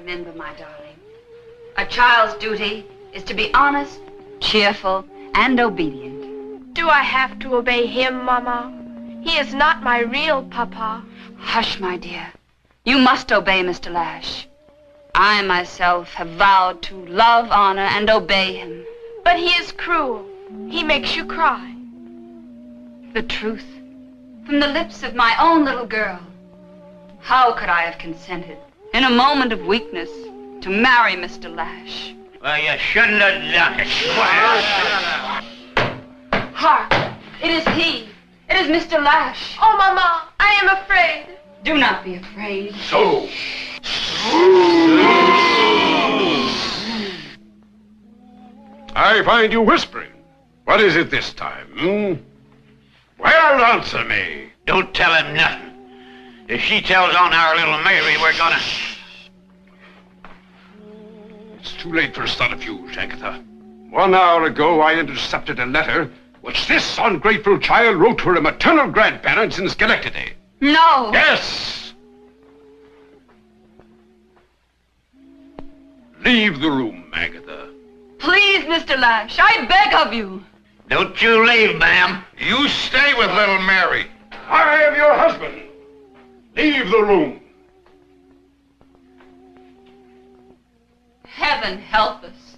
remember, my darling. A child's duty is to be honest, cheerful, and obedient. Do I have to obey him, Mama? He is not my real papa. Hush, my dear. You must obey Mr. Lash. I myself have vowed to love, honor, and obey him. But he is cruel. He makes you cry. The truth, from the lips of my own little girl. How could I have consented, in a moment of weakness, to marry Mr. Lash? Well, you shouldn't have done it. Hark! It is he. It is Mr. Lash. Oh, Mama, I am afraid. Do not be afraid. So. I find you whispering. What is it this time, Well, answer me. Don't tell him nothing. If she tells on our little Mary, we're gonna... It's too late for a subterfuge, Agatha. 1 hour ago, I intercepted a letter which this ungrateful child wrote to her maternal grandparents in Schenectady. No. Yes. Leave the room, Agatha. Please, Mr. Lash, I beg of you. Don't you leave, ma'am. You stay with little Mary. I am your husband. Leave the room. Heaven help us.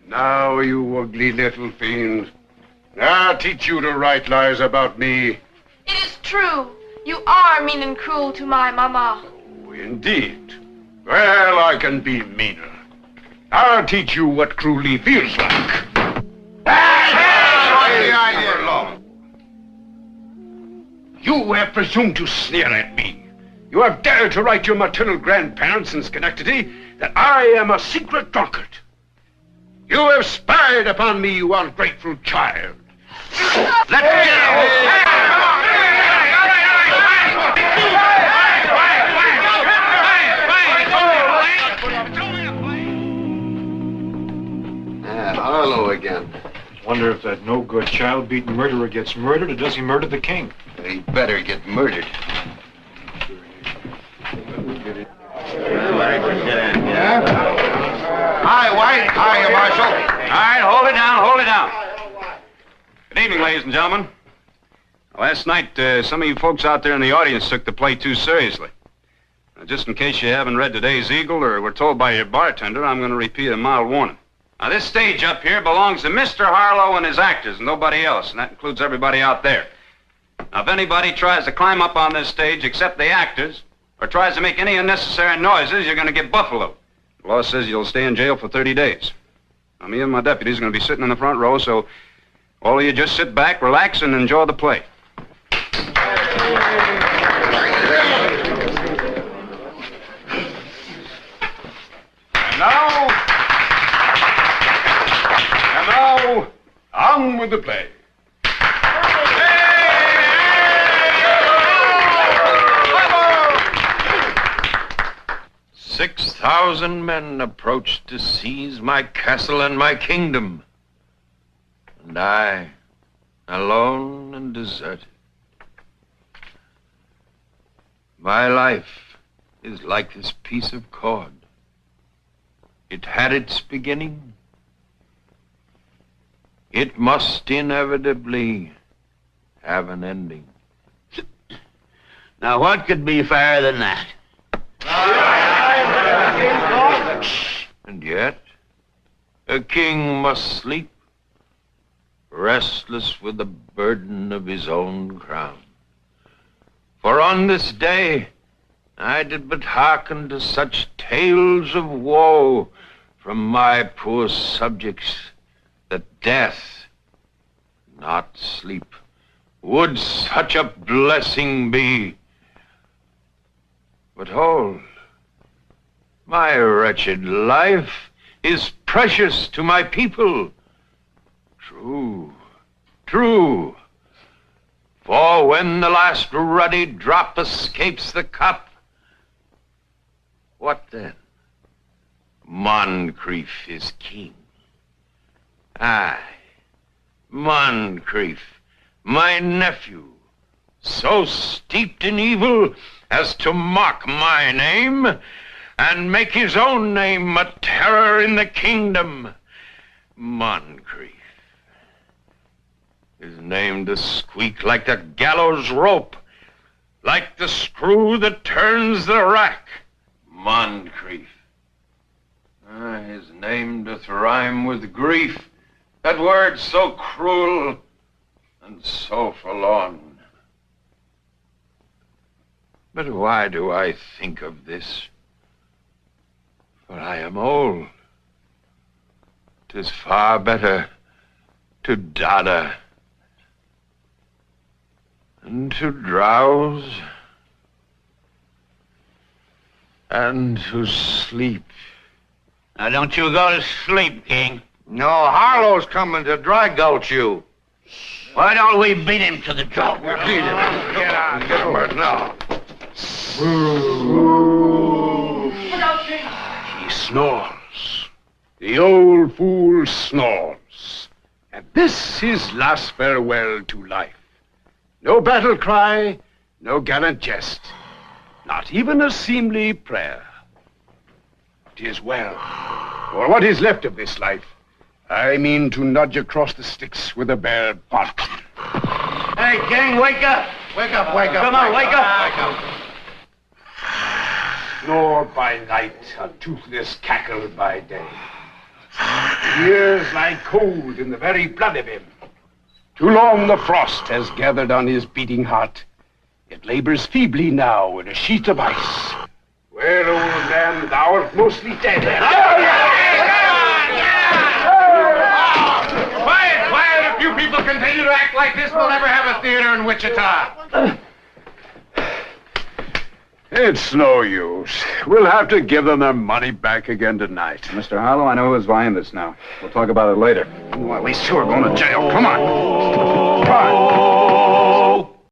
Now, you ugly little fiend. I'll teach you to write lies about me. It is true. You are mean and cruel to my Mama. Oh, indeed. Well, I can be meaner. I'll teach you what cruelly feels like. You have presumed to sneer at me. You have dared to write your maternal grandparents in Schenectady that I am a secret drunkard. You have spied upon me, you ungrateful child. Let me Harlow again. Wonder if that no-good child-beaten murderer gets murdered, or does he murder the king? He better get murdered. Hi, White. Hi, Marshal. All right, hold it down, hold it down. Good evening, ladies and gentlemen. Last night, some of you folks out there in the audience took the play too seriously. Just in case you haven't read today's Eagle or were told by your bartender, I'm going to repeat a mild warning. Now, this stage up here belongs to Mr. Harlow and his actors, and nobody else, and that includes everybody out there. Now, if anybody tries to climb up on this stage except the actors, or tries to make any unnecessary noises, you're going to get buffaloed. The law says you'll stay in jail for 30 days. Now, me and my deputies are going to be sitting in the front row, so all of you just sit back, relax, and enjoy the play. And now, on with the play. 6,000 men approached to seize my castle and my kingdom. And I, alone and deserted. My life is like this piece of cord. It had its beginning. It must inevitably have an ending. Now, what could be fairer than that? And yet, a king must sleep, restless with the burden of his own crown. For on this day, I did but hearken to such tales of woe from my poor subjects, that death, not sleep, would such a blessing be. But hold, my wretched life is precious to my people. True, true. For when the last ruddy drop escapes the cup, what then? Moncrief is king. Aye, Moncrief, my nephew, so steeped in evil as to mock my name and make his own name a terror in the kingdom. Moncrief. His name to squeak like the gallows rope, like the screw that turns the rack. Moncrief. His name doth rhyme with grief, that word so cruel and so forlorn. But why do I think of this? For I am old. 'Tis far better to dodder and to drowse and to sleep. Now, don't you go to sleep, King. No, Harlow's coming to dry gulch you. Why don't we beat him to the job? Beat him. Get on, get him now. He snores. The old fool snores. And this his last farewell to life. No battle cry, no gallant jest, not even a seemly prayer. 'Tis well. For what is left of this life, I mean to nudge across the sticks with a bare bodkin. Hey, King, wake up! Wake up, wake up. Come on, wake up! Wake up. Snore by night, a toothless cackle by day. Ears lie cold in the very blood of him. Too long the frost has gathered on his beating heart. It labors feebly now in a sheet of ice. Well, old man, thou art mostly dead. Quiet, quiet. If you people continue to act like this, we'll never have a theater in Wichita. It's no use. We'll have to give them their money back again tonight. Mr. Harlow, I know who's buying this now. We'll talk about it later. Well, at least two are going to jail. Come on.